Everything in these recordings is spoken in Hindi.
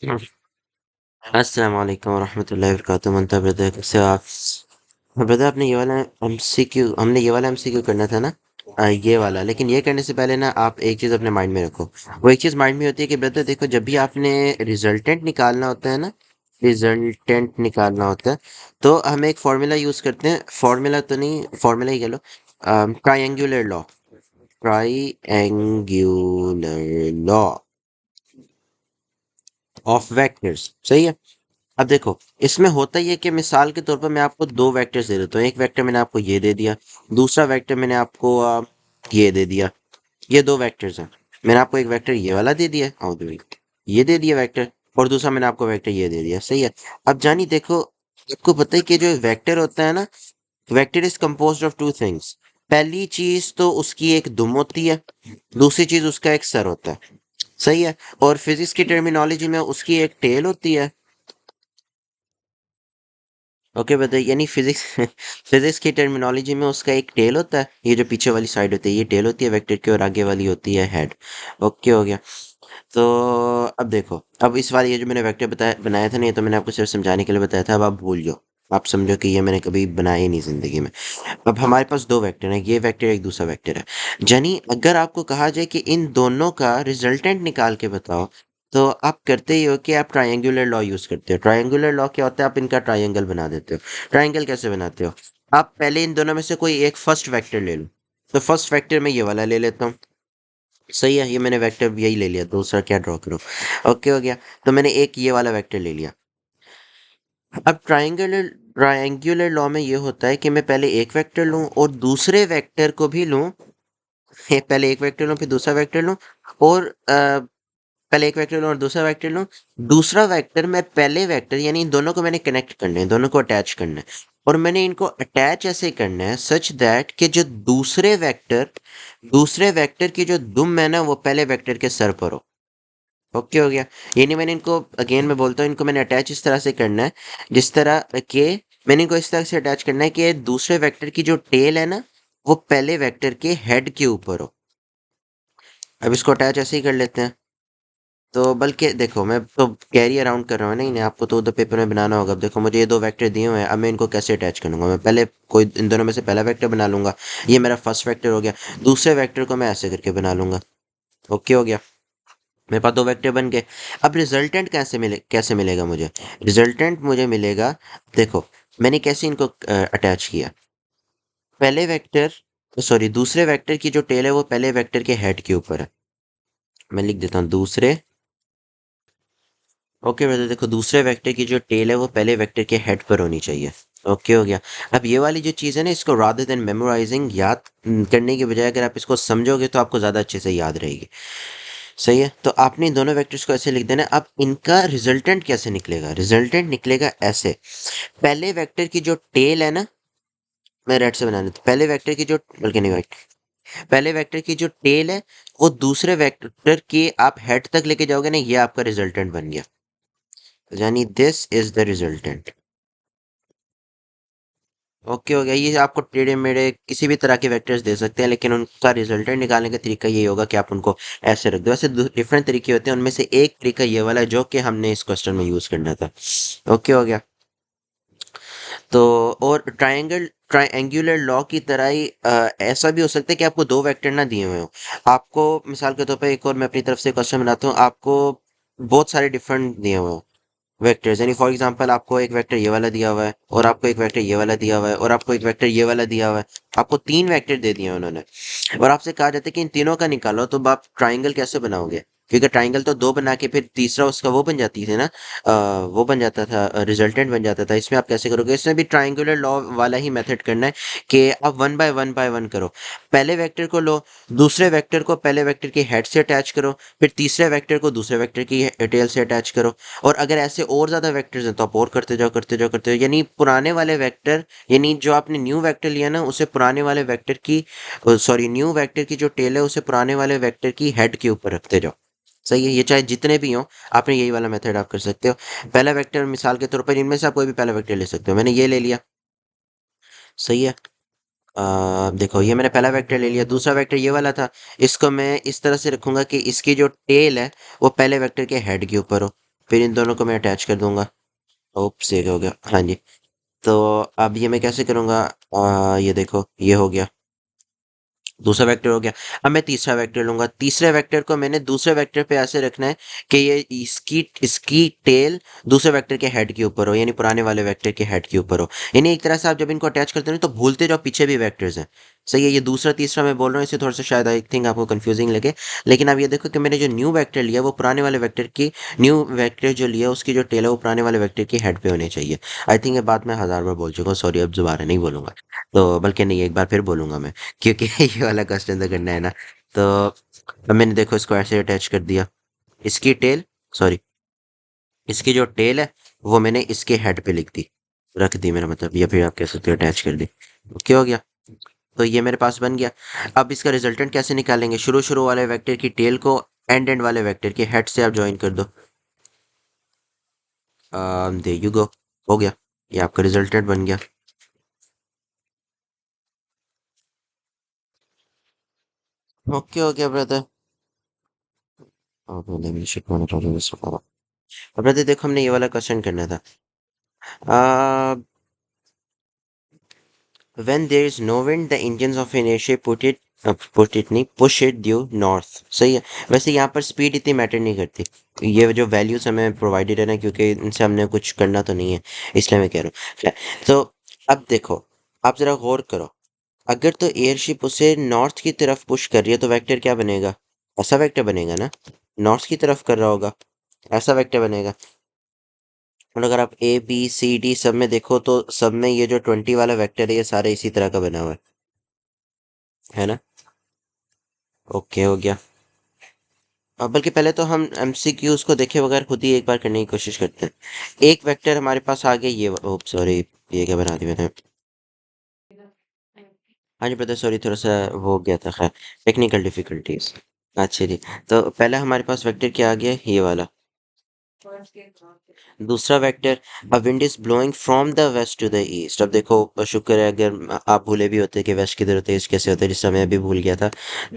अस्सलाम वालेकुम वरहमतुल्लाहि वबरकातुहू। मनता ब्रदर, कैसे हो आप? ब्रदर, आपने ये वाला एमसीक्यू हमने ये वाला एमसीक्यू करना था ना। ये वाला, लेकिन ये करने से पहले ना आप एक चीज़ अपने माइंड में रखो। वो एक चीज़ माइंड में होती है कि ब्रदर देखो, जब भी आपने रिजल्टेंट निकालना होता है ना, रिजल्टेंट निकालना होता है, तो हम एक फॉर्मूला यूज़ करते हैं। फॉर्मूला तो नहीं, फॉर्मूला ही कह लो। Triangular law, triangular law of vectors, सही है। अब देखो, इसमें होता ही है कि मिसाल के तौर पर मैं आपको दो वेक्टर्स दे देता हूँ। एक वेक्टर मैंने आपको ये दे दिया, दूसरा वेक्टर मैंने आपको ये दे दिया। ये दो वेक्टर्स हैं। मैंने आपको एक वेक्टर ये वाला दे दिया, और ये दे दिया वेक्टर, और दूसरा मैंने आपको वेक्टर ये दे दिया, सही है। अब जानी देखो, आपको पता है कि जो वेक्टर होता है ना, vector is composed of two things. पहली चीज तो उसकी एक दुम होती है, दूसरी चीज उसका एक सर होता है, सही है। और फिजिक्स की टर्मिनोलॉजी में उसकी एक टेल होती है। ओके, बताइए, यानी फिजिक्स फिजिक्स की टर्मिनोलॉजी में उसका एक टेल होता है। ये जो पीछे वाली साइड होती है ये टेल होती है वेक्टर की, और आगे वाली होती है हेड। ओके, हो गया। तो अब देखो, अब इस बार ये जो मैंने वेक्टर बनाया था ना, ये तो मैंने आपको सिर्फ समझाने के लिए बताया था। अब आप भूल जाओ, आप समझो कि ये मैंने कभी बनाया ही नहीं जिंदगी में। अब हमारे पास दो वेक्टर हैं, ये वेक्टर एक दूसरा वेक्टर है। जानी अगर आपको कहा जाए कि इन दोनों का रिजल्टेंट निकाल के बताओ, तो आप करते ही हो कि आप ट्रायंगुलर लॉ यूज करते हो। ट्रायंगुलर लॉ क्या होता है? आप इनका ट्रायंगल बना देते हो। ट्रायंगल कैसे बनाते हो? आप पहले इन दोनों में से कोई एक फर्स्ट वेक्टर ले लो। तो फर्स्ट वेक्टर में ये वाला ले लेता हूँ, सही है। ये मैंने वेक्टर यही ले लिया, दूसरा क्या ड्रॉ करूँ? ओके, हो गया। तो मैंने एक ये वाला वेक्टर ले लिया। अब ट्रायंगुलर लॉ में ये होता है कि मैं पहले एक वेक्टर लूं और दूसरे वेक्टर को भी लूं। पहले एक वेक्टर लूं, फिर दूसरा वेक्टर लूं, और पहले एक वेक्टर लूं और दूसरा वेक्टर लूं। दूसरा वेक्टर मैं पहले वेक्टर, यानी इन दोनों को मैंने कनेक्ट करना है, दोनों को अटैच करना है। और मैंने इनको अटैच ऐसे करना है सच दैट कि जो दूसरे वेक्टर की जो दुम है ना, वो पहले वेक्टर के सर पर हो। ओके, हो गया। यानी मैंने इनको, अगेन मैं बोलता हूँ, इनको मैंने अटैच इस तरह से करना है, जिस तरह के मैंने इनको इस तरह से अटैच करना है कि दूसरे वेक्टर की जो टेल है ना, वो पहले वेक्टर के हेड के ऊपर हो। अब इसको अटैच ऐसे ही कर लेते हैं। तो बल्कि देखो, मैं तो कैरी अराउंड कर रहा हूँ, नहीं नहीं, आपको तो उधर पेपर में बनाना होगा। अब देखो, मुझे ये दो वेक्टर दिए हुए हैं, अब मैं इनको कैसे अटैच करूंगा? मैं पहले कोई इन दोनों में से पहला वेक्टर बना लूंगा, ये मेरा फर्स्ट वेक्टर हो गया। दूसरे वेक्टर को मैं ऐसे करके बना लूंगा। ओके, हो गया। मेरे पास दो वेक्टर बन गए। अब रिजल्टेंट कैसे मिलेगा मुझे? रिजल्टेंट मुझे मिलेगा, देखो, मैंने कैसे इनको अटैच किया। पहले वेक्टर, सॉरी, दूसरे वेक्टर की जो टेल है वो पहले वेक्टर के हेड के ऊपर है। मैं लिख देता हूँ दूसरे। ओके ब्रदर, देखो, दूसरे वेक्टर की जो टेल है वो पहले वेक्टर के हेड पर होनी चाहिए। ओके, हो गया। अब ये वाली जो चीज़ है ना, इसको रादर देन मेमोराइजिंग, याद करने की बजाय अगर आप इसको समझोगे तो आपको ज़्यादा अच्छे से याद रहेगी। सही है। तो आपने इन दोनों वेक्टर्स को ऐसे लिख देना है। अब इनका रिजल्टेंट कैसे निकलेगा? रिजल्टेंट निकलेगा ऐसे। पहले वेक्टर की जो टेल है ना, मैं रेड से बना देता हूं। पहले वेक्टर की जो, बल्कि नहीं, वाइट। पहले वेक्टर की जो टेल है, वो दूसरे वेक्टर के आप हेड तक लेके जाओगे ना, ये आपका रिजल्टेंट बन गया। यानी this is the resultant. Okay, हो गया। ये आपको टेढ़े मेढ़े किसी भी तरह के वेक्टर्स दे सकते हैं, लेकिन उनका रिजल्टेंट निकालने का तरीका ये होगा कि आप उनको ऐसे रख दो। वैसे डिफरेंट तरीके होते हैं, उनमें से एक तरीका ये वाला है जो कि हमने इस क्वेश्चन में यूज करना था। ओके, हो गया। तो और ट्रायंगुलर लॉ की तरह ही ऐसा भी हो सकता है कि आपको दो वेक्टर ना दिए हुए हो। आपको मिसाल के तौर पर एक और मैं अपनी तरफ से क्वेश्चन बनाता हूँ, आपको बहुत सारे डिफरेंट दिए हुए हो वेक्टर्स। यानी फॉर एग्जांपल, आपको एक वेक्टर ये वाला दिया हुआ है, और आपको एक वेक्टर ये वाला दिया हुआ है, और आपको एक वेक्टर ये वाला दिया हुआ है। आपको तीन वेक्टर दे दिए हैं उन्होंने, और आपसे कहा जाता है कि इन तीनों का निकालो। तो अब आप ट्राइंगल कैसे बनाओगे? क्योंकि ट्राइंगल तो दो बना के फिर तीसरा उसका वो बन जाती थी ना, वो बन जाता था, रिजल्टेंट बन जाता था। इसमें आप कैसे करोगे? इसमें भी ट्राइंगुलर लॉ वाला ही मेथड करना है कि आप वन बाय वन करो। पहले वेक्टर को लो, दूसरे वेक्टर को पहले वेक्टर की हेड से अटैच करो, फिर तीसरे वेक्टर को दूसरे वेक्टर की टेल से अटैच करो। और अगर ऐसे और ज्यादा वेक्टर्स हैं तो आप और करते जाओ, करते जाओ, करते जाओ। यानी पुराने वाले वेक्टर, यानी जो आपने न्यू वेक्टर लिया ना, उसे पुराने वाले वेक्टर की, सॉरी, न्यू वेक्टर की जो टेल है उसे पुराने वाले वेक्टर की हेड के ऊपर रखते जाओ। सही है। ये चाहे जितने भी हों, आपने यही वाला मेथड आप कर सकते हो। पहला वेक्टर मिसाल के तौर पर इनमें से आप कोई भी पहला वेक्टर ले सकते हो। मैंने ये ले लिया, सही है। देखो, ये मैंने पहला वेक्टर ले लिया। दूसरा वेक्टर ये वाला था, इसको मैं इस तरह से रखूंगा कि इसकी जो टेल है वो पहले वेक्टर के हेड के ऊपर हो। फिर इन दोनों को मैं अटैच कर दूंगा। ओप्स, ये हो गया, हाँ जी। तो अब ये मैं कैसे करूँगा? ये देखो, ये हो गया, दूसरा वेक्टर हो गया। अब मैं तीसरा वेक्टर लूंगा। तीसरे वेक्टर को मैंने दूसरे वेक्टर पे ऐसे रखना है कि ये इसकी इसकी टेल दूसरे वेक्टर के हेड के ऊपर हो, यानी पुराने वाले वेक्टर के हेड के ऊपर हो। यानी एक तरह से आप जब इनको अटैच करते हो तो भूलते जाओ पीछे भी वेक्टर्स हैं। सही है, ये दूसरा तीसरा मैं बोल रहा हूँ, इसे थोड़ा सा शायद आई थिंक आपको कंफ्यूजिंग लगे। लेकिन अब ये देखो कि मैंने जो न्यू वेक्टर लिया वो पुराने वाले वेक्टर की, न्यू वेक्टर जो लिया उसकी जो टेल है वो पुराने वाले वेक्टर की हेड पे होनी चाहिए। आई थिंक ये बात मैं 1000 बार बोल चुका हूँ, सॉरी, अब दोबारा नहीं बोलूंगा। तो बल्कि नहीं, एक बार फिर बोलूंगा मैं, क्योंकि ये वाला क्वेश्चन तो करना है ना। तो अब मैंने देखो इसको ऐसे अटैच कर दिया, इसकी टेल, सॉरी, इसकी जो टेल है वो मैंने इसके हेड पे लिख दी, रख दी मेरा मतलब, या फिर आप कह सकते हो अटैच कर दी। ओके, हो गया। तो ये मेरे पास बन गया। अब इसका रिजल्टेंट कैसे निकालेंगे? शुरू शुरू वाले वेक्टर की टेल को एंड एंड वाले वेक्टर के हेड से आप ज्वाइन कर दो। दे यू गो, हो गया, ये आपका रिजल्टेंट बन गया। ओके, हो गया ब्रदर। अब ब्रदर देखो, हमने ये वाला क्वेश्चन करना था। Uh, when there is no wind, the engines of an airship put it नहीं, push it due north। सही है। वैसे यहाँ पर स्पीड इतनी मैटर नहीं करती, ये जो वैल्यूज हमें प्रोवाइडेड है ना, क्योंकि इनसे हमने कुछ करना तो नहीं है, इसलिए मैं कह रहा हूँ। तो अब देखो, आप जरा गौर करो, अगर तो एयरशिप उसे नॉर्थ की तरफ पुश कर रही है तो वेक्टर क्या बनेगा? ऐसा वेक्टर बनेगा ना, नॉर्थ की तरफ कर रहा होगा, ऐसा वेक्टर बनेगा। और अगर आप ए बी सी डी सब में देखो तो सब में ये जो 20 वाला वेक्टर है ये सारे इसी तरह का बना हुआ है ना। ओके, हो गया। अब बल्कि पहले तो हम एमसीक्यूज को देखे बगैर खुद ही एक बार करने की कोशिश करते हैं। एक वेक्टर हमारे पास आ गया, ये, ओप सॉरी, ये क्या बना दी मैंने? हाँ जी ब्रदर, सॉरी, थोड़ा सा वो हो गया था, खैर, टेक्निकल डिफिकल्टीज। अच्छा जी। तो पहले हमारे पास वेक्टर क्या आ गया, ये वाला। दूसरा vector, a wind is blowing from the west to the east. अब देखो, शुक्र है अगर आप भूले भी होते कि वेस्ट किधर होते है, ईस्ट कैसे होते है, जिस समय भी भूल गया था।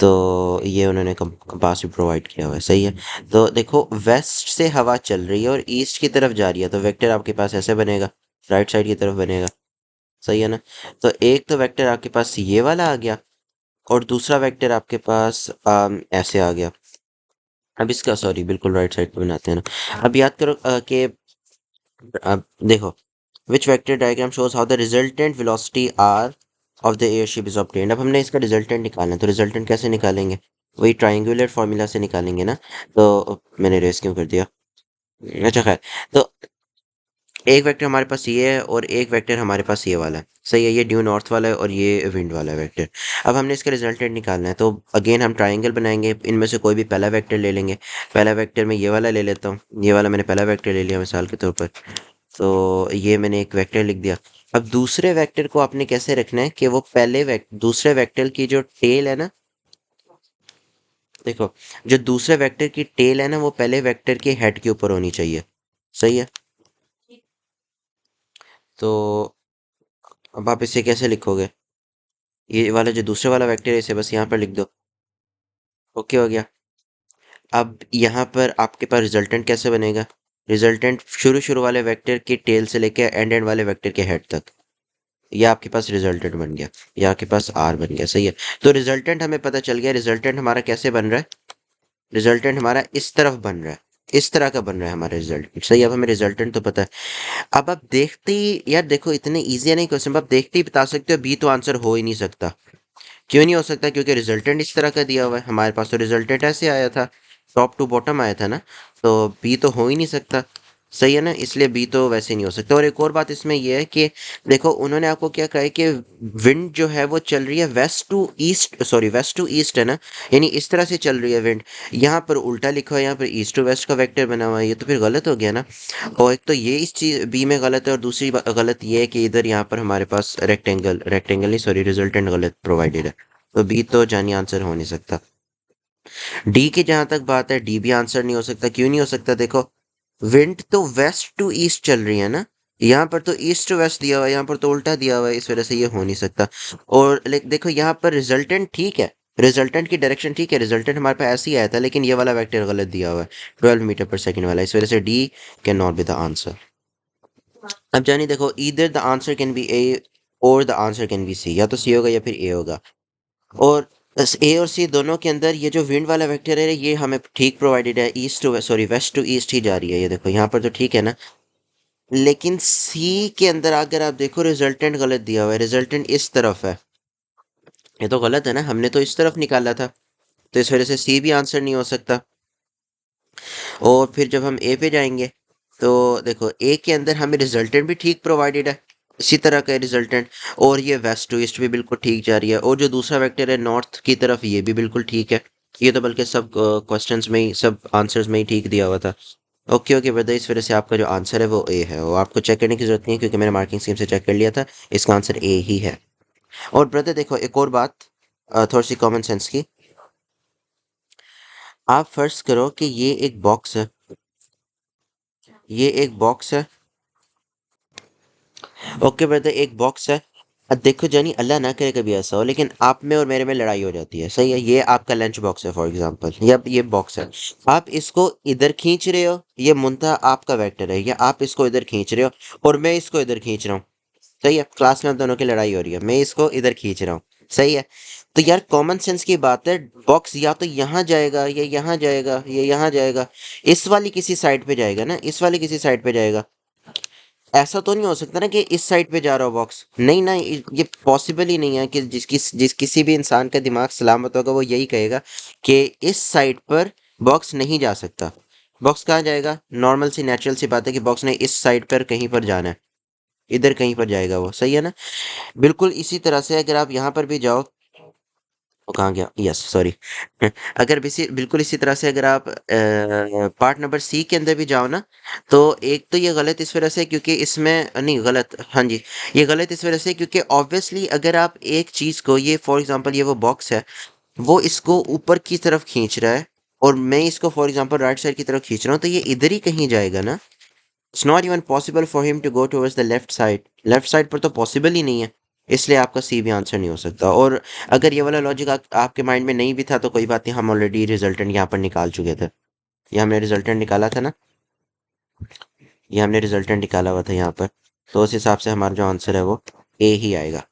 तो ये उन्होंने कंपास भी प्रोवाइड किया हुआ है, सही है। तो देखो, वेस्ट से हवा चल रही है और ईस्ट की तरफ जा रही है, तो वेक्टर आपके पास ऐसे बनेगा, राइट साइड की तरफ बनेगा, सही है ना। तो एक तो वेक्टर आपके पास ये वाला आ गया, और दूसरा वेक्टर आपके पास ऐसे आ गया। अब इसका, सॉरी, बिल्कुल राइट साइड पे बनाते हैं ना। अब याद करो कि अब देखो, which vector diagram shows how the resultant velocity R of the airship is obtained. अब हमने इसका रिजल्टेंट निकालना है, तो रिजल्टेंट कैसे निकालेंगे? वही ट्राइंगुलर फॉर्मूला से निकालेंगे ना। तो मैंने रेस क्यों कर दिया? अच्छा, खैर। तो एक वेक्टर हमारे पास ये है और एक वेक्टर हमारे पास ये वाला है, सही है, ये ड्यू नॉर्थ वाला है और ये विंड वाला है वेक्टर। अब हमने इसका रिजल्टेंट निकालना है, तो अगेन हम ट्राइंगल बनाएंगे, इनमें से कोई भी पहला वेक्टर ले लेंगे। पहला वेक्टर मैं ये वाला ले लेता हूँ, ये वाला मैंने पहला वेक्टर ले लिया मिसाल के तौर पर। तो ये मैंने एक वेक्टर लिख दिया। अब दूसरे वेक्टर को आपने कैसे रखना है कि वो दूसरे वेक्टर की जो टेल है ना, देखो, जो दूसरे वेक्टर की टेल है ना वो पहले वेक्टर के हेड के ऊपर होनी चाहिए, सही है। तो अब आप इसे कैसे लिखोगे? ये वाला जो दूसरे वाला वेक्टर है इसे बस यहाँ पर लिख दो। ओके, हो गया। अब यहाँ पर आपके पास रिजल्टेंट कैसे बनेगा? रिजल्टेंट शुरू शुरू वाले वेक्टर की टेल से लेके एंड एंड वाले वेक्टर के हेड तक, ये आपके पास रिजल्टेंट बन गया, ये आपके पास आर बन गया, सही है। तो रिजल्टेंट हमें पता चल गया, रिजल्टेंट हमारा कैसे बन रहा है? रिजल्टेंट हमारा इस तरफ बन रहा है, इस तरह का बन रहा है हमारा रिजल्टेंट, सही है। अब हमें रिजल्टेंट तो पता है। अब आप देखते ही, यार देखो, इतने ईजी है नहीं क्वेश्चन, आप देखते ही बता सकते हो बी तो आंसर हो ही नहीं सकता। क्यों नहीं हो सकता? क्योंकि रिजल्टेंट इस तरह का दिया हुआ है, हमारे पास तो रिजल्टेंट ऐसे आया था, टॉप टू बॉटम आया था ना। तो बी तो हो ही नहीं सकता, सही है ना, इसलिए बी तो वैसे नहीं हो सकता। और एक और बात इसमें यह है कि देखो, उन्होंने आपको क्या कहा है कि विंड जो है वो चल रही है west to east, sorry, west to east है ना, यानी इस तरह से चल रही है विंड। यहाँ पर उल्टा लिखा हुआ है, यहाँ पर ईस्ट टू वेस्ट का वेक्टर बना हुआ है, ये तो फिर गलत हो गया ना। और एक तो ये इस चीज बी में गलत है, और दूसरी गलत ये है कि इधर यहाँ पर हमारे पास रेक्टेंगल रेक्टेंगल नहीं, सॉरी, रिजल्टेंट गलत प्रोवाइडेड है। तो बी तो जानी आंसर हो नहीं सकता। डी की जहां तक बात है, डी भी आंसर नहीं हो सकता। क्यों नहीं हो सकता? देखो, विंड तो वेस्ट टू ईस्ट चल रही है ना, यहाँ पर तो ईस्ट टू वेस्ट दिया हुआ है, यहाँ पर तो उल्टा दिया हुआ है, इस वजह से ये हो नहीं सकता। और देखो, यहाँ पर रिजल्टेंट ठीक है, रिजल्टेंट की डायरेक्शन ठीक है, रिजल्टेंट हमारे पास ऐसे ही आया था, लेकिन ये वाला वेक्टर गलत दिया हुआ है, 12 मीटर पर सेकेंड वाला, इस वजह से D can not be the answer. अब जानिए देखो, either the answer can be A or the answer can be C, या तो सी होगा या फिर ए होगा। और ए और सी दोनों के अंदर ये जो विंड वाला वेक्टर है ये हमें ठीक प्रोवाइडेड है, east to sorry west to east ही जा रही है, ये देखो यहाँ पर तो ठीक है ना। लेकिन सी के अंदर अगर आप देखो रिजल्टेंट गलत दिया हुआ है, रिजल्टेंट इस तरफ है, ये तो गलत है ना, हमने तो इस तरफ निकाला था, तो इस वजह से सी भी आंसर नहीं हो सकता। और फिर जब हम ए पे जाएंगे तो देखो ए के अंदर हमें रिजल्टेंट भी ठीक प्रोवाइडेड है, इसी तरह का रिजल्टेंट, और ये वेस्ट टू ईस्ट भी बिल्कुल ठीक जा रही है, और जो दूसरा वेक्टर है नॉर्थ की तरफ ये भी बिल्कुल ठीक है। ये तो बल्कि सब क्वेश्चंस में ही, सब आंसर्स में ही ठीक दिया हुआ था। ओके ओके ब्रदर, इस वजह से आपका जो आंसर है वो ए है, और आपको चेक करने की जरूरत नहीं है क्योंकि मैंने मार्किंग स्कीम से चेक कर लिया था, इसका आंसर ए ही है। और ब्रदर देखो एक और बात, थोड़ी सी कॉमन सेंस की, आप फर्ज करो कि ये एक बॉक्स है, ये एक बॉक्स है, ओके ब्रदर एक बॉक्स है। अब देखो जानी, अल्लाह ना करे कभी ऐसा हो, लेकिन आप में और मेरे में लड़ाई हो जाती है, सही है, ये आपका लंच बॉक्स है फॉर एग्जांपल, या ये बॉक्स है, आप इसको इधर खींच रहे हो, ये मुंतहा आपका वेक्टर है, या आप इसको इधर खींच रहे हो और मैं इसको इधर खींच रहा हूँ, सही है, क्लास में हम दोनों की लड़ाई हो रही है, मैं इसको इधर खींच रहा हूँ, सही है। तो यार कॉमन सेंस की बात है, बॉक्स या तो यहाँ जाएगा या यहाँ जाएगा या यहाँ जाएगा, इस वाली किसी साइड पे जाएगा ना, इस वाली किसी साइड पे जाएगा। ऐसा तो नहीं हो सकता ना कि इस साइड पे जा रहा हो बॉक्स, नहीं ना, ये पॉसिबल ही नहीं है कि जिस किसी भी इंसान का दिमाग सलामत होगा वो यही कहेगा कि इस साइड पर बॉक्स नहीं जा सकता। बॉक्स कहाँ जाएगा, नॉर्मल सी नेचुरल सी बात है कि बॉक्स ने इस साइड पर कहीं पर जाना है, इधर कहीं पर जाएगा वो, सही है ना। बिल्कुल इसी तरह से अगर आप यहाँ पर भी जाओ, वो कहाँ गया, यस सॉरी अगर बिल्कुल इसी तरह से अगर आप पार्ट नंबर सी के अंदर भी जाओ ना, तो एक तो ये गलत इस वजह से क्योंकि इसमें नहीं गलत, हाँ जी, ये गलत इस वजह से क्योंकि ऑब्वियसली अगर आप एक चीज़ को, ये फॉर एग्जांपल ये वो बॉक्स है, वो इसको ऊपर की तरफ खींच रहा है और मैं इसको फॉर एग्जांपल राइट साइड की तरफ खींच रहा हूँ, तो ये इधर ही कहीं जाएगा ना। It's not even possible for him to go towards the left side, left side पर तो पॉसिबल ही नहीं है, इसलिए आपका सी भी आंसर नहीं हो सकता। और अगर ये वाला लॉजिक आपके माइंड में नहीं भी था तो कोई बात नहीं, हम ऑलरेडी रिजल्टेंट यहाँ पर निकाल चुके थे, ये हमने रिजल्टेंट निकाला था ना, ये हमने रिजल्टेंट निकाला हुआ था यहाँ पर, तो उस हिसाब से हमारा जो आंसर है वो ए ही आएगा।